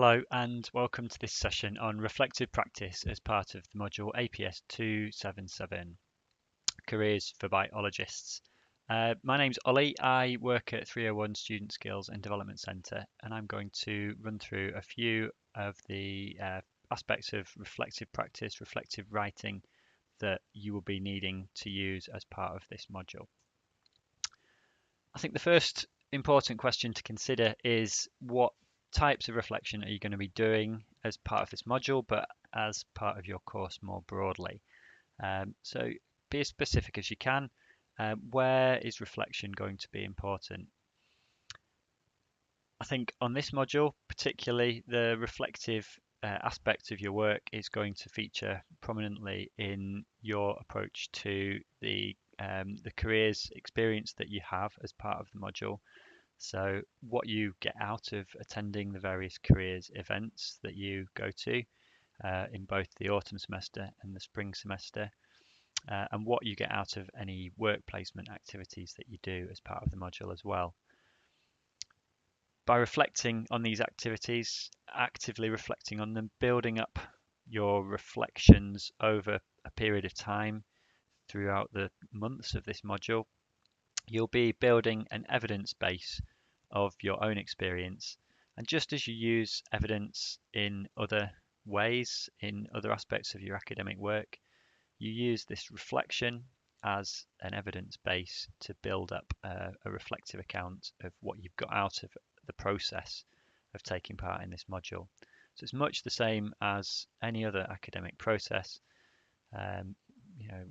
Hello and welcome to this session on reflective practice as part of the module APS277, Careers for Biologists. My name's Ollie. I work at 301 Student Skills and Development Centre, and I'm going to run through a few of the aspects of reflective practice, reflective writing that you will be needing to use as part of this module. I think the first important question to consider is what types of reflection are you going to be doing as part of this module, but as part of your course more broadly. So be as specific as you can. Where is reflection going to be important? I think on this module, particularly, the reflective aspect of your work is going to feature prominently in your approach to the careers experience that you have as part of the module. So what you get out of attending the various careers events that you go to in both the autumn semester and the spring semester, and what you get out of any work placement activities that you do as part of the module as well. By reflecting on these activities, actively reflecting on them, building up your reflections over a period of time throughout the months of this module, you'll be building an evidence base of your own experience. And just as you use evidence in other ways, in other aspects of your academic work, you use this reflection as an evidence base to build up a reflective account of what you've got out of the process of taking part in this module. So it's much the same as any other academic process.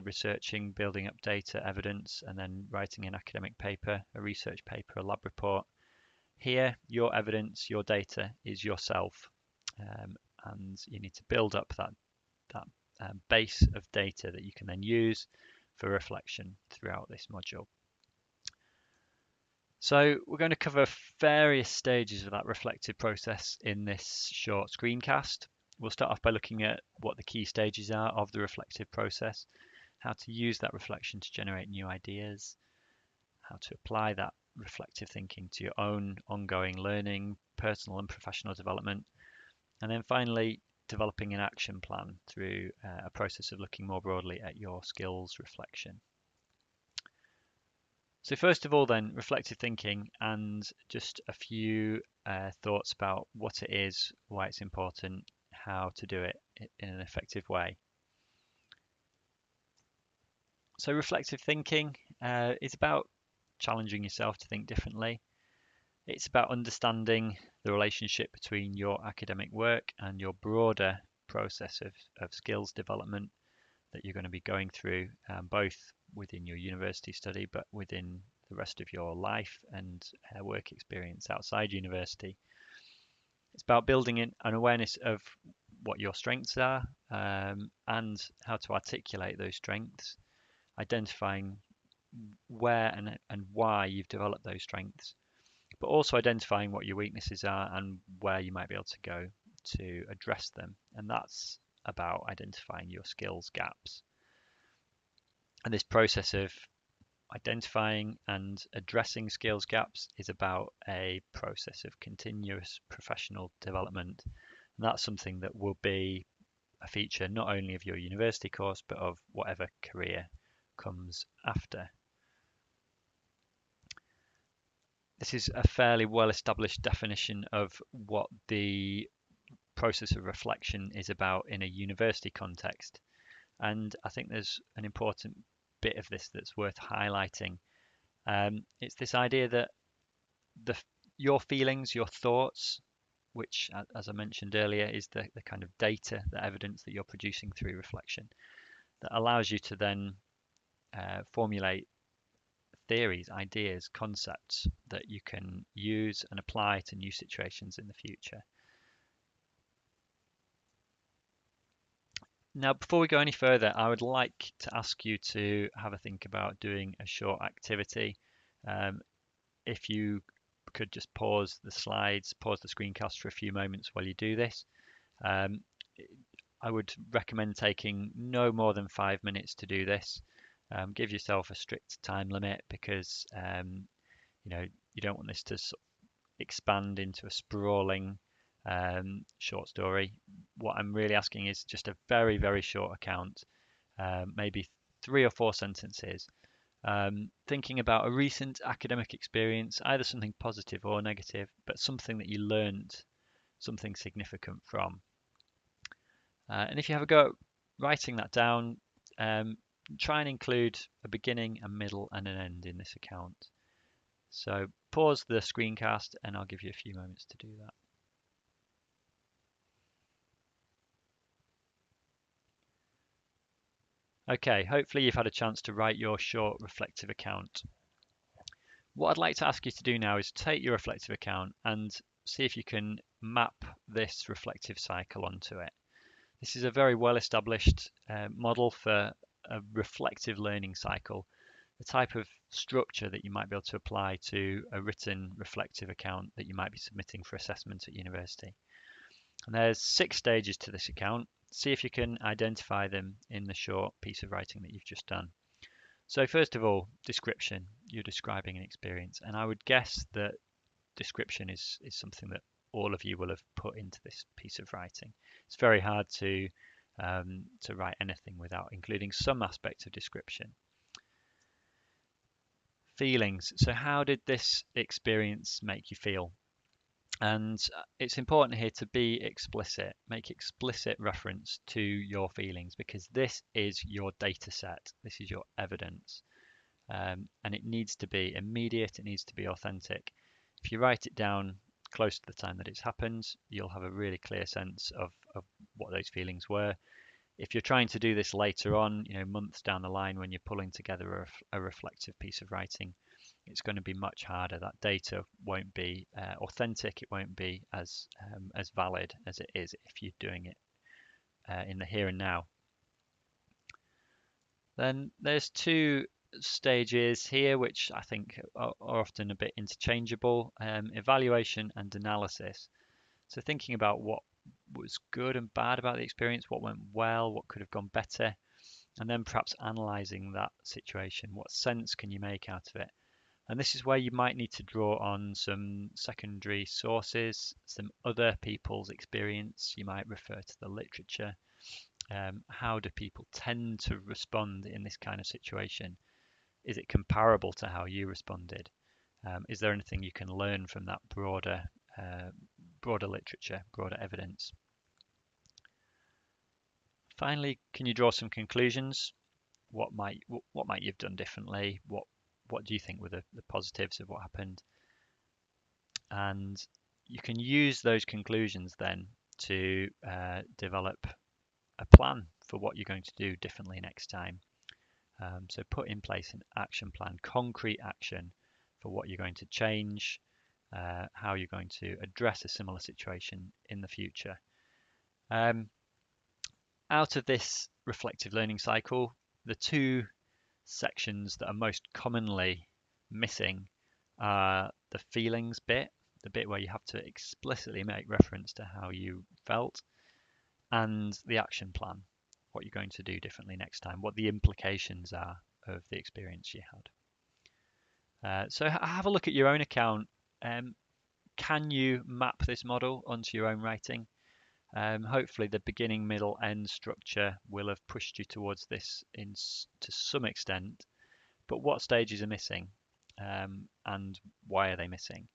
Researching, building up data, evidence, and then writing an academic paper, a research paper, a lab report. Here, your evidence, your data is yourself, and you need to build up that base of data that you can then use for reflection throughout this module. So we're going to cover various stages of that reflective process in this short screencast. We'll start off by looking at what the key stages are of the reflective process, how to use that reflection to generate new ideas, how to apply that reflective thinking to your own ongoing learning, personal and professional development, and then finally developing an action plan through a process of looking more broadly at your skills reflection. So first of all then, reflective thinking, and just a few thoughts about what it is, why it's important, how to do it in an effective way. So reflective thinking is about challenging yourself to think differently. It's about understanding the relationship between your academic work and your broader process of skills development that you're going to be going through, both within your university study, but within the rest of your life and work experience outside university. It's about building an awareness of what your strengths are and how to articulate those strengths, identifying where and why you've developed those strengths, but also identifying what your weaknesses are and where you might be able to go to address them. And that's about identifying your skills gaps. And this process of identifying and addressing skills gaps is about a process of continuous professional development. And that's something that will be a feature not only of your university course, but of whatever career comes after. This is a fairly well-established definition of what the process of reflection is about in a university context. And I think there's an important bit of this that's worth highlighting. It's this idea that your feelings, your thoughts, which, as I mentioned earlier, is the kind of data, the evidence that you're producing through reflection, that allows you to then formulate theories, ideas, concepts that you can use and apply to new situations in the future. Now, before we go any further, I would like to ask you to have a think about doing a short activity. If you could just pause the slides, pause the screencast for a few moments while you do this. I would recommend taking no more than 5 minutes to do this. Give yourself a strict time limit because you don't want this to expand into a sprawling short story. What I'm really asking is just a very, very short account, maybe 3 or 4 sentences, thinking about a recent academic experience, either something positive or negative, but something that you learned something significant from. And if you have a go at writing that down, try and include a beginning, a middle, and an end in this account. So pause the screencast and I'll give you a few moments to do that. Okay, hopefully you've had a chance to write your short reflective account. What I'd like to ask you to do now is take your reflective account and see if you can map this reflective cycle onto it. This is a very well-established model for a reflective learning cycle, the type of structure that you might be able to apply to a written reflective account that you might be submitting for assessment at university. And there's 6 stages to this account. See if you can identify them in the short piece of writing that you've just done. So first of all, description. You're describing an experience, and I would guess that description is something that all of you will have put into this piece of writing. It's very hard to write anything without including some aspect of description. Feelings. So how did this experience make you feel? And it's important here to be explicit, make explicit reference to your feelings, because this is your data set, this is your evidence, and it needs to be immediate, it needs to be authentic. If you write it down close to the time that it's happened, you'll have a really clear sense of what those feelings were. If you're trying to do this later on, months down the line when you're pulling together a reflective piece of writing, it's going to be much harder. That data won't be authentic. It won't be as valid as it is if you're doing it in the here and now. Then there's 2 stages here, which I think are often a bit interchangeable: evaluation and analysis. So thinking about what was good and bad about the experience, what went well, what could have gone better, and then perhaps analysing that situation. What sense can you make out of it? And this is where you might need to draw on some secondary sources, some other people's experience. You might refer to the literature. How do people tend to respond in this kind of situation? Is it comparable to how you responded? Is there anything you can learn from that broader literature, broader evidence? Finally, can you draw some conclusions? What might you have done differently? What do you think were the positives of what happened? And you can use those conclusions then to develop a plan for what you're going to do differently next time. So put in place an action plan, concrete action for what you're going to change, how you're going to address a similar situation in the future. Out of this reflective learning cycle, the 2 sections that are most commonly missing are the feelings bit, the bit where you have to explicitly make reference to how you felt, and the action plan, what you're going to do differently next time, what the implications are of the experience you had. So have a look at your own account. Can you map this model onto your own writing? Hopefully the beginning, middle, end structure will have pushed you towards this to some extent, but what stages are missing, and why are they missing?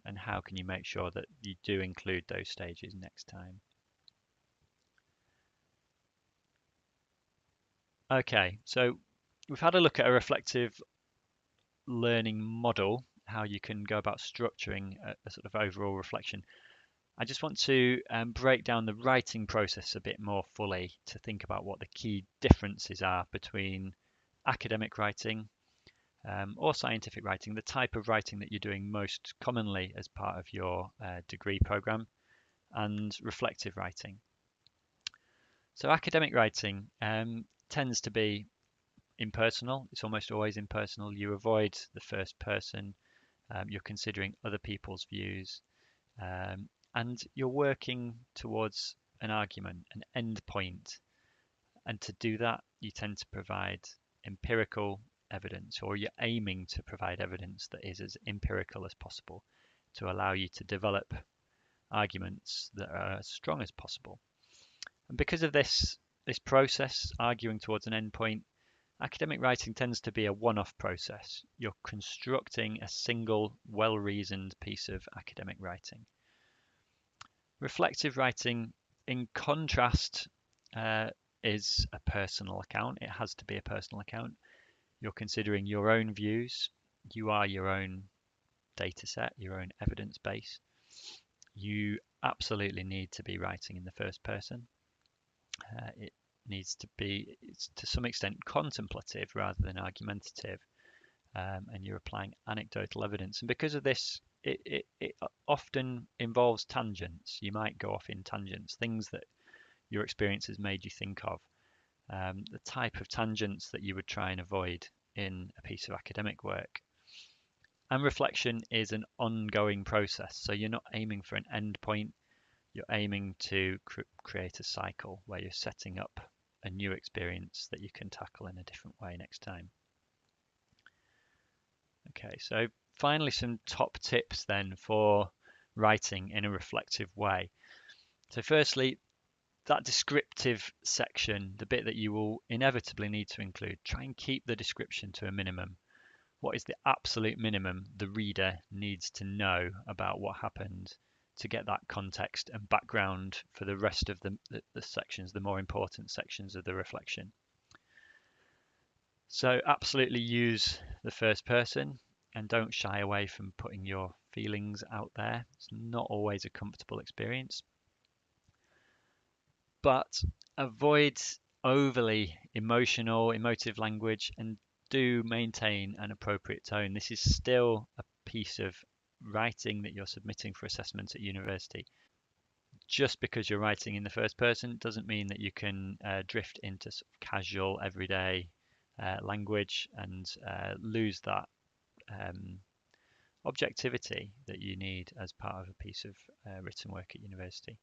And how can you make sure that you do include those stages next time? Okay, so we've had a look at a reflective learning model, how you can go about structuring a sort of overall reflection. I just want to break down the writing process a bit more fully to think about what the key differences are between academic writing or scientific writing, the type of writing that you're doing most commonly as part of your degree program, and reflective writing. So academic writing tends to be impersonal. It's almost always impersonal. You avoid the first person. You're considering other people's views. And you're working towards an argument, an end point. And to do that, you tend to provide empirical evidence, or you're aiming to provide evidence that is as empirical as possible to allow you to develop arguments that are as strong as possible. And because of this process, arguing towards an endpoint, academic writing tends to be a one-off process. You're constructing a single, well-reasoned piece of academic writing. Reflective writing, in contrast, is a personal account. It has to be a personal account. You're considering your own views. You are your own data set, your own evidence base. You absolutely need to be writing in the first person. It needs to be, to some extent, contemplative rather than argumentative, and you're applying anecdotal evidence. And because of this, it often involves tangents. You might go off in tangents, things that your experience has made you think of, the type of tangents that you would try and avoid in a piece of academic work. And reflection is an ongoing process, so you're not aiming for an end point. You're aiming to create a cycle where you're setting up a new experience that you can tackle in a different way next time. Okay, so finally some top tips then for writing in a reflective way. So firstly, that descriptive section, the bit that you will inevitably need to include, try and keep the description to a minimum. What is the absolute minimum the reader needs to know about what happened to get that context and background for the rest of the sections, the more important sections of the reflection? So absolutely use the first person and don't shy away from putting your feelings out there. It's not always a comfortable experience. But avoid overly emotive language, and do maintain an appropriate tone. This is still a piece of writing that you're submitting for assessment at university. Just because you're writing in the first person doesn't mean that you can drift into sort of casual, everyday language and lose that objectivity that you need as part of a piece of written work at university.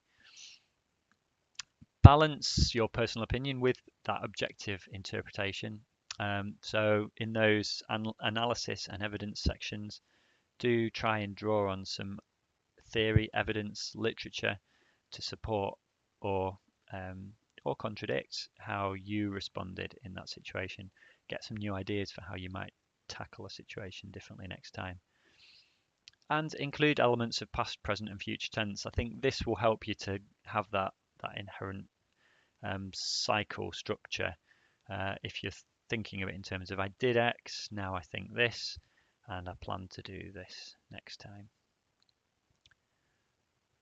Balance your personal opinion with that objective interpretation. So in those analysis and evidence sections, do try and draw on some theory, evidence, literature to support or contradict how you responded in that situation. Get some new ideas for how you might tackle a situation differently next time. And include elements of past, present, and future tense. I think this will help you to have that inherent cycle structure. If you're thinking of it in terms of I did X, now I think this, and I plan to do this next time.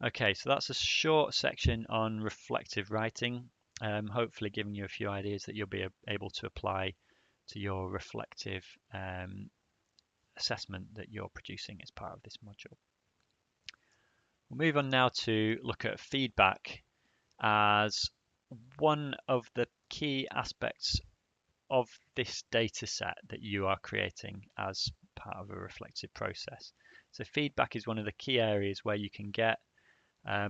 Okay, so that's a short section on reflective writing, hopefully giving you a few ideas that you'll be able to apply to your reflective assessment that you're producing as part of this module. We'll move on now to look at feedback as one of the key aspects of this data set that you are creating as part of a reflective process. So feedback is one of the key areas where you can get a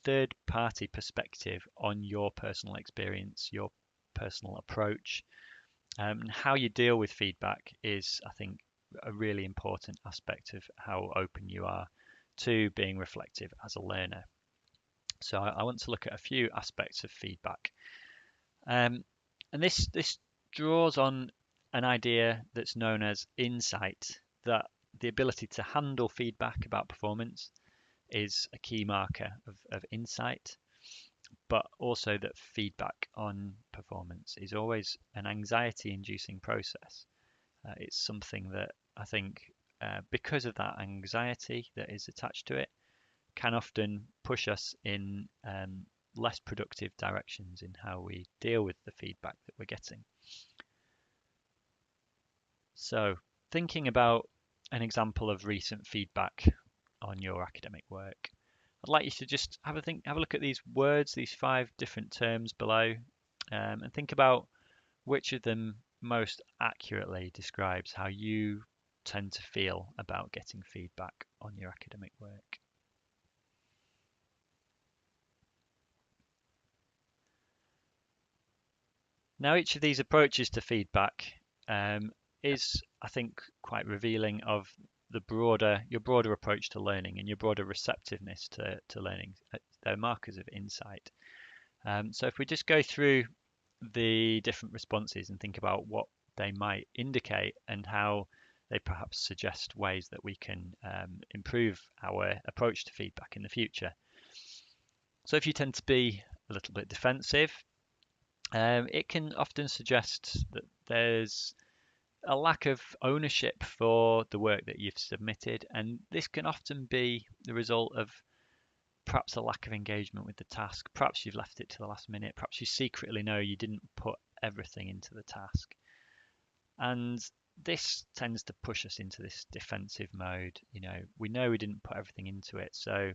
third-party perspective on your personal experience, your personal approach. And how you deal with feedback is, I think, a really important aspect of how open you are to being reflective as a learner. So I want to look at a few aspects of feedback. And this draws on an idea that's known as insight, that the ability to handle feedback about performance is a key marker of insight, but also that feedback on performance is always an anxiety-inducing process. It's something that I think, because of that anxiety that is attached to it, can often push us in less productive directions in how we deal with the feedback that we're getting. So, thinking about an example of recent feedback on your academic work, I'd like you to just have a look at these words, these 5 different terms below, and think about which of them most accurately describes how you tend to feel about getting feedback on your academic work. Now, each of these approaches to feedback is, I think, quite revealing of your broader approach to learning and your broader receptiveness to learning. They're markers of insight. So if we just go through the different responses and think about what they might indicate and how they perhaps suggest ways that we can improve our approach to feedback in the future. So if you tend to be a little bit defensive, it can often suggest that there's a lack of ownership for the work that you've submitted, and this can often be the result of perhaps a lack of engagement with the task. Perhaps you've left it to the last minute. Perhaps you secretly know you didn't put everything into the task. And this tends to push us into this defensive mode. We know we didn't put everything into it, so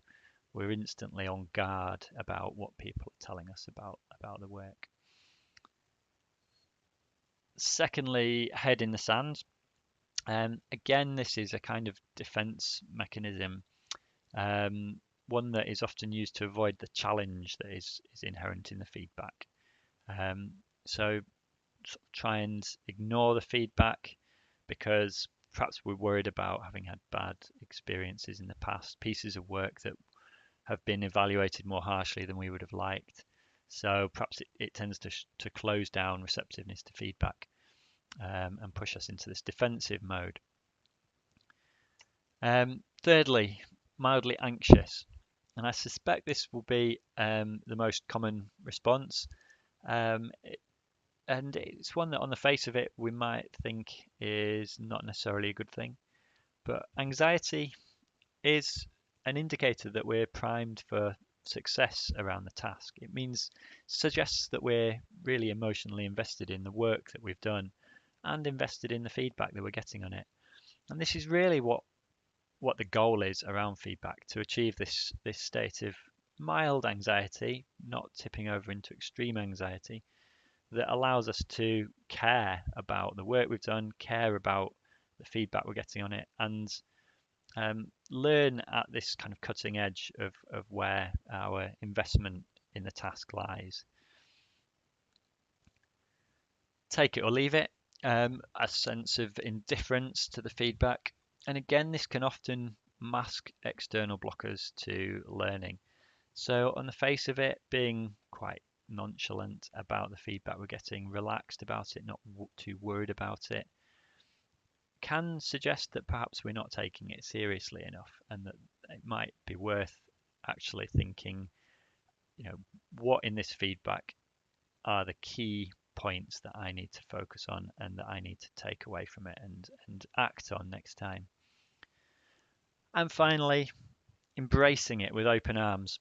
we're instantly on guard about what people are telling us about the work. Secondly, head in the sand. Again, this is a kind of defense mechanism, one that is often used to avoid the challenge that is inherent in the feedback. So try and ignore the feedback because perhaps we're worried about having had bad experiences in the past, pieces of work that have been evaluated more harshly than we would have liked. So perhaps it tends to close down receptiveness to feedback and push us into this defensive mode. Thirdly, mildly anxious. And I suspect this will be the most common response. And it's one that on the face of it, we might think is not necessarily a good thing. But anxiety is an indicator that we're primed for success around the task. It suggests that we're really emotionally invested in the work that we've done and invested in the feedback that we're getting on it. And this is really what the goal is around feedback, to achieve this state of mild anxiety, not tipping over into extreme anxiety, that allows us to care about the work we've done, care about the feedback we're getting on it, and learn at this kind of cutting edge of where our investment in the task lies. Take it or leave it, a sense of indifference to the feedback. And again, this can often mask external blockers to learning. So on the face of it, being quite nonchalant about the feedback we're getting, relaxed about it, not too worried about it, can suggest that perhaps we're not taking it seriously enough, and that it might be worth actually thinking, what in this feedback are the key points that I need to focus on and that I need to take away from it and act on next time. And finally, embracing it with open arms.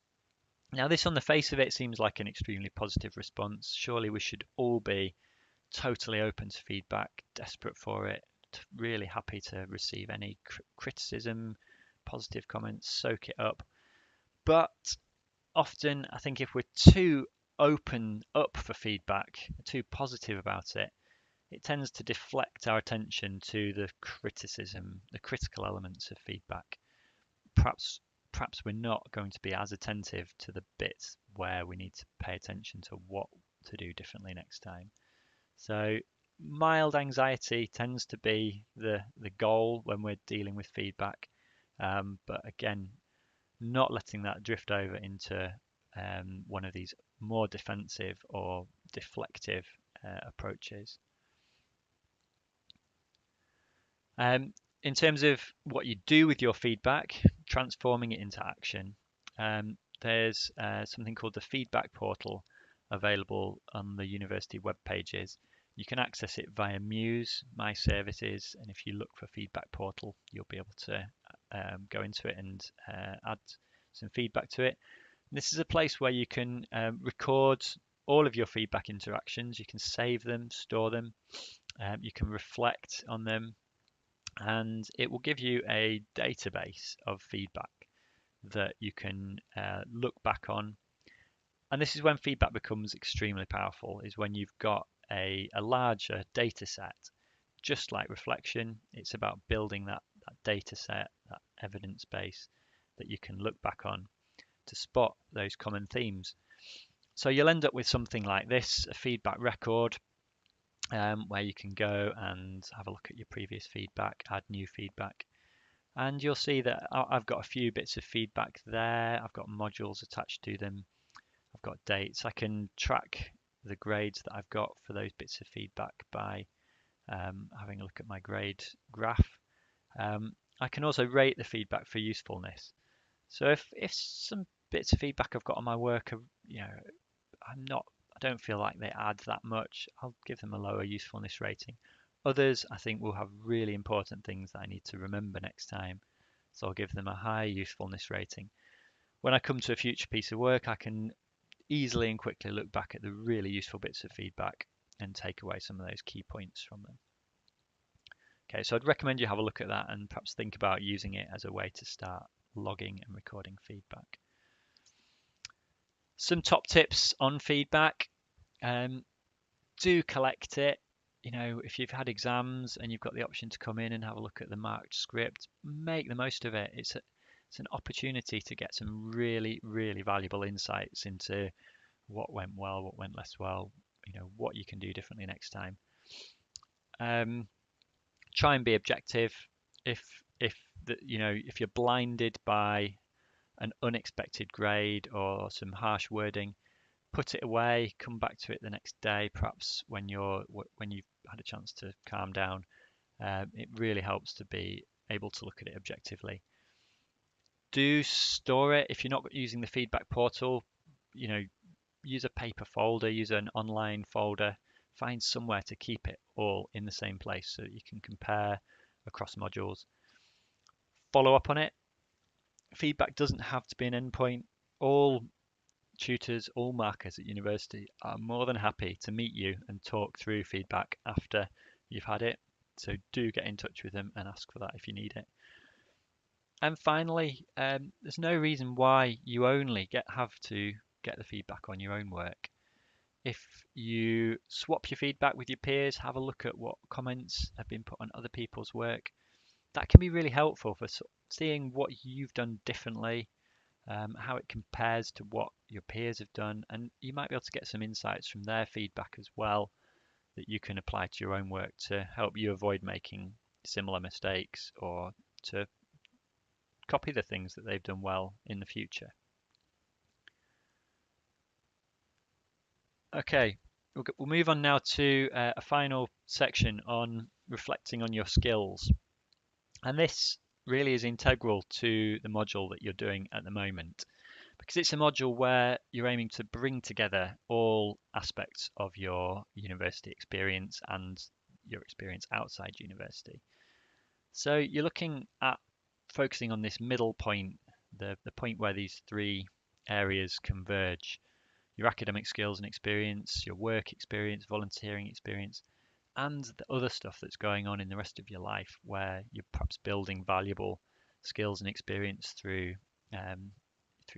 Now, this on the face of it seems like an extremely positive response. Surely we should all be totally open to feedback, desperate for it, really happy to receive any criticism, positive comments, soak it up. But often, I think if we're too open up for feedback, too positive about it, it tends to deflect our attention to the criticism, the critical elements of feedback. Perhaps we're not going to be as attentive to the bits where we need to pay attention to what to do differently next time. So mild anxiety tends to be the goal when we're dealing with feedback, but again, not letting that drift over into one of these more defensive or deflective approaches. In terms of what you do with your feedback, transforming it into action, there's something called the feedback portal available on the university web pages. You can access it via Muse, My Services, and if you look for feedback portal, you'll be able to go into it and add some feedback to it. And this is a place where you can record all of your feedback interactions. You can save them, store them, you can reflect on them, and it will give you a database of feedback that you can look back on. And this is when feedback becomes extremely powerful, is when you've got a larger data set. Just like reflection, it's about building that data set, that evidence base that you can look back on to spot those common themes. So you'll end up with something like this, a feedback record, where you can go and have a look at your previous feedback, add new feedback. And you'll see that I've got a few bits of feedback there. I've got modules attached to them. I've got dates. I can track the grades that I've got for those bits of feedback by having a look at my grade graph. I can also rate the feedback for usefulness. So if some bits of feedback I've got on my work are, I don't feel like they add that much, I'll give them a lower usefulness rating. Others I think will have really important things that I need to remember next time, so I'll give them a high usefulness rating. When I come to a future piece of work, I can easily and quickly look back at the really useful bits of feedback and take away some of those key points from them. Okay, so I'd recommend you have a look at that and perhaps think about using it as a way to start logging and recording feedback. Some top tips on feedback. Do collect it. If you've had exams and you've got the option to come in and have a look at the marked script, make the most of it. It's an opportunity to get some really, really valuable insights into what went well, what went less well, what you can do differently next time. Try and be objective. If you're blinded by an unexpected grade or some harsh wording, put it away, come back to it the next day, perhaps when you've had a chance to calm down. It really helps to be able to look at it objectively. Do store it. If you're not using the feedback portal, use a paper folder, use an online folder, find somewhere to keep it all in the same place so that you can compare across modules. Follow up on it. Feedback doesn't have to be an endpoint. All tutors, all markers at university are more than happy to meet you and talk through feedback after you've had it. So do get in touch with them and ask for that if you need it. And finally, there's no reason why you only have to get the feedback on your own work. If you swap your feedback with your peers, have a look at what comments have been put on other people's work. That can be really helpful for seeing what you've done differently, how it compares to what your peers have done, and you might be able to get some insights from their feedback as well that you can apply to your own work to help you avoid making similar mistakes or to copy the things that they've done well in the future. Okay, we'll move on now to a final section on reflecting on your skills. And this really is integral to the module that you're doing at the moment, because it's a module where you're aiming to bring together all aspects of your university experience and your experience outside university. So you're looking at focusing on this middle point, the point where these three areas converge: your academic skills and experience, your work experience, volunteering experience, and the other stuff that's going on in the rest of your life where you're perhaps building valuable skills and experience through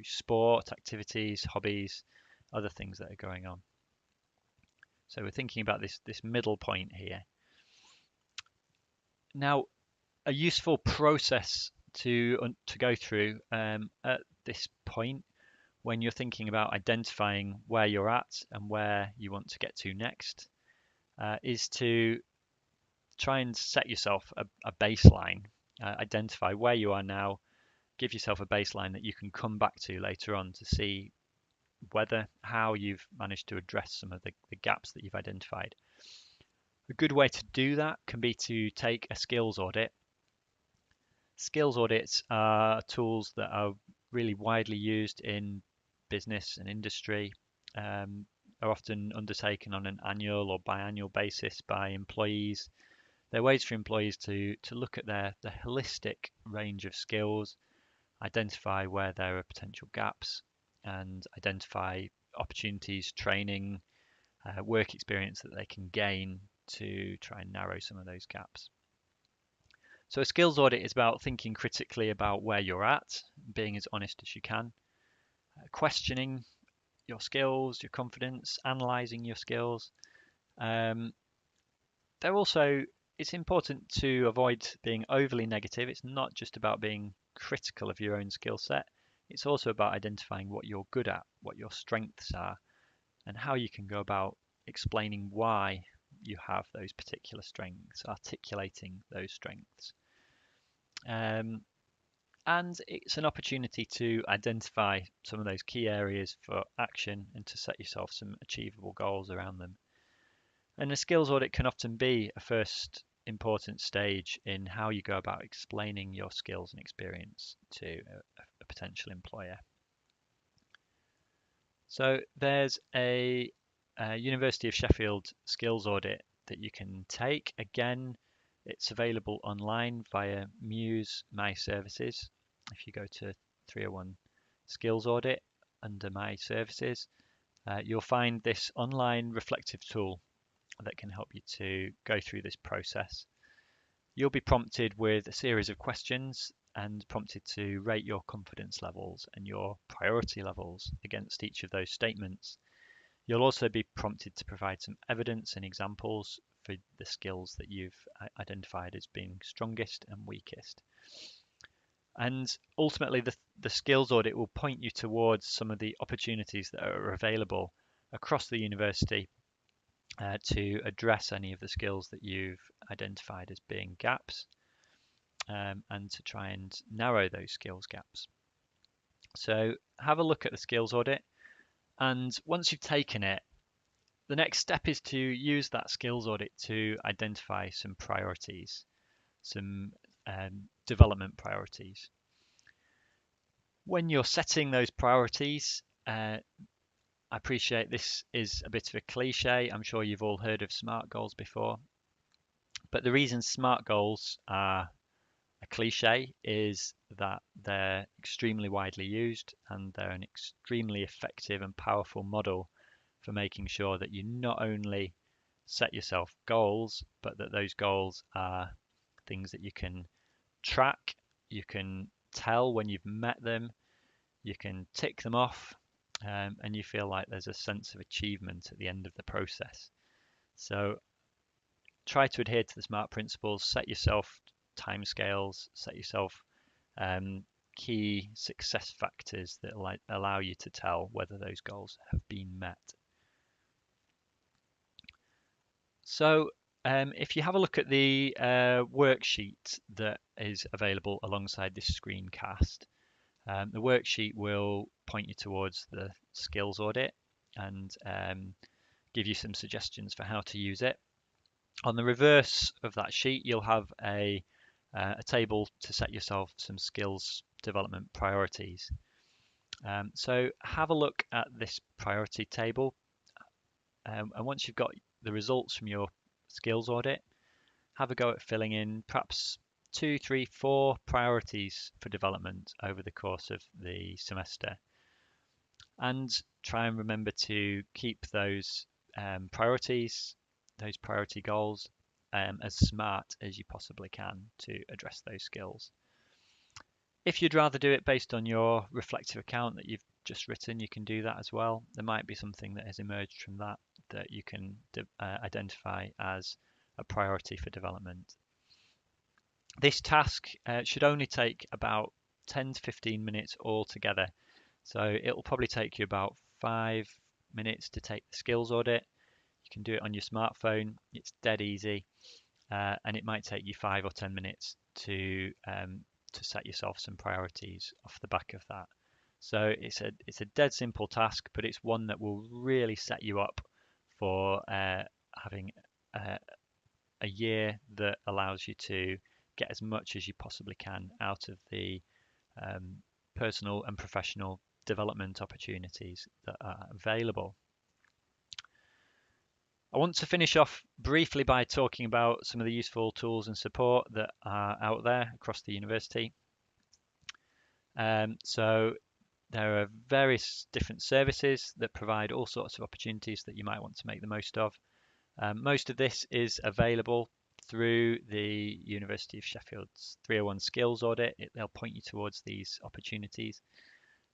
sport, activities, hobbies, other things that are going on. So we're thinking about this middle point here. Now, a useful process to go through at this point when you're thinking about identifying where you're at and where you want to get to next is to try and set yourself a baseline, identify where you are now, give yourself a baseline that you can come back to later on to see how you've managed to address some of the gaps that you've identified. A good way to do that can be to take a skills audit. Skills audits are tools that are really widely used in business and industry, are often undertaken on an annual or biannual basis by employees. They're ways for employees to look at the holistic range of skills, identify where there are potential gaps, and identify opportunities, training, work experience that they can gain to try and narrow some of those gaps. So a skills audit is about thinking critically about where you're at, being as honest as you can, questioning your skills, your confidence, analysing your skills. It's important to avoid being overly negative. It's not just about being critical of your own skill set. It's also about identifying what you're good at, what your strengths are, and how you can go about explaining why you have those particular strengths, articulating those strengths. And it's an opportunity to identify some of those key areas for action and to set yourself some achievable goals around them. And a skills audit can often be a first important stage in how you go about explaining your skills and experience to a potential employer. So there's a University of Sheffield skills audit that you can take. Again, it's available online via Muse My Services. If you go to 301 Skills Audit under My Services, you'll find this online reflective tool that can help you to go through this process. You'll be prompted with a series of questions and prompted to rate your confidence levels and your priority levels against each of those statements. You'll also be prompted to provide some evidence and examples for the skills that you've identified as being strongest and weakest. And ultimately, the skills audit will point you towards some of the opportunities that are available across the university to address any of the skills that you've identified as being gaps, and to try and narrow those skills gaps. So have a look at the skills audit, and once you've taken it, the next step is to use that skills audit to identify some priorities, some development priorities. When you're setting those priorities, I appreciate this is a bit of a cliche. I'm sure you've all heard of SMART goals before. But the reason SMART goals are a cliche is that they're extremely widely used and they're an extremely effective and powerful model for making sure that you not only set yourself goals, but that those goals are things that you can track, you can tell when you've met them, you can tick them off, and you feel like there's a sense of achievement at the end of the process. So try to adhere to the SMART principles, set yourself timescales, set yourself key success factors that allow you to tell whether those goals have been met. So if you have a look at the worksheet that is available alongside this screencast, the worksheet will point you towards the skills audit and give you some suggestions for how to use it. On the reverse of that sheet, you'll have a table to set yourself some skills development priorities. So have a look at this priority table, and once you've got the results from your skills audit, have a go at filling in perhaps 2, 3, 4 priorities for development over the course of the semester. And try and remember to keep those priorities, those priority goals, as smart as you possibly can to address those skills. If you'd rather do it based on your reflective account that you've just written, you can do that as well. There might be something that has emerged from that that you can identify as a priority for development. This task should only take about 10 to 15 minutes altogether. So it will probably take you about 5 minutes to take the skills audit. You can do it on your smartphone. It's dead easy, and it might take you 5 or 10 minutes to set yourself some priorities off the back of that. So it's a dead simple task, but it's one that will really set you up for having a year that allows you to get as much as you possibly can out of the personal and professional development opportunities that are available. I want to finish off briefly by talking about some of the useful tools and support that are out there across the university. So there are various different services that provide all sorts of opportunities that you might want to make the most of. Most of this is available through the University of Sheffield's 301 Skills Audit. They'll point you towards these opportunities.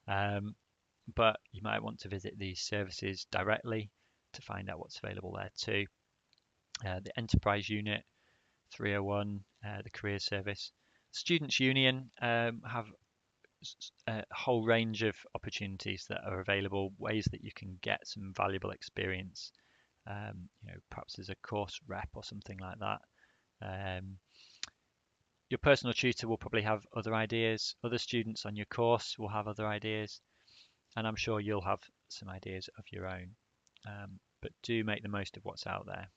But you might want to visit these services directly to find out what's available there too. The Enterprise Unit, 301, the Careers Service. Students' Union have a whole range of opportunities that are available, ways that you can get some valuable experience. Perhaps as a course rep or something like that. Your personal tutor will probably have other ideas. Other students on your course will have other ideas, and I'm sure you'll have some ideas of your own. But do make the most of what's out there.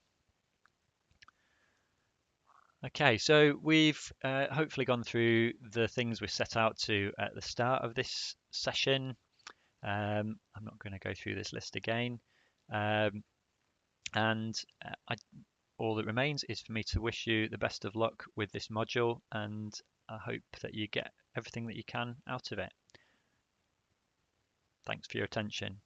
Okay, so we've hopefully gone through the things we set out to at the start of this session. I'm not going to go through this list again. Um, and all that remains is for me to wish you the best of luck with this module, and I hope that you get everything that you can out of it. Thanks for your attention.